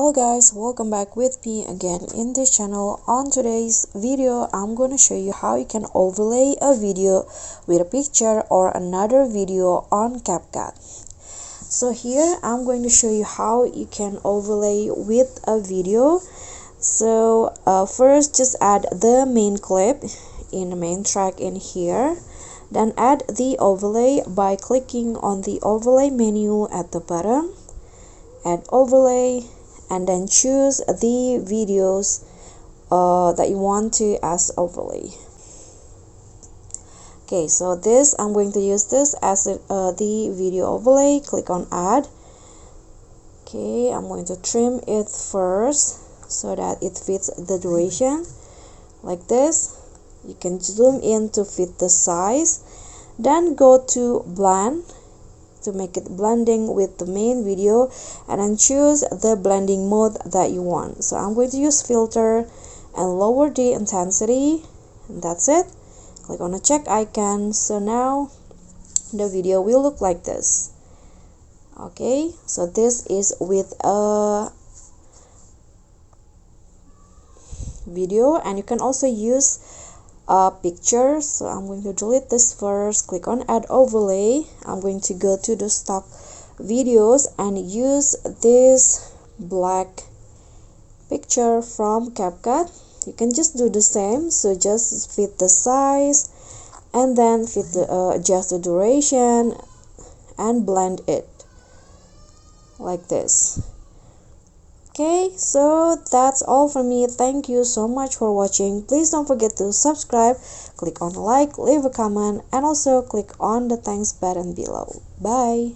Hello guys, welcome back with me again in this channel. On today's video, I'm going to show you how you can overlay a video with a picture or another video on Capcut. So here I'm going to show you how you can overlay with a video. So first just add the main clip in the main track in here. Then add the overlay by clicking on the overlay menu at the bottom. Add overlay and then choose the videos that you want to as overlay. Okay, so this I'm going to use this as the video overlay. Click on add. Okay, I'm going to trim it first so that it fits the duration like this. You can zoom in to fit the size, then go to blend to make it blending with the main video, and then choose the blending mode that you want. So I'm going to use filter and lower the intensity, and that's it. Click on the check icon. So now the video will look like this. Okay, so this is with a video, and you can also use a picture. So I'm going to delete this first. Click on add overlay. I'm going to go to the stock videos and use this black picture from Capcut. You can just do the same, so just fit the size and then fit the adjust the duration and blend it like this. Okay, so that's all from me. Thank you so much for watching. Please don't forget to subscribe, click on like, leave a comment, and also click on the thanks button below. Bye.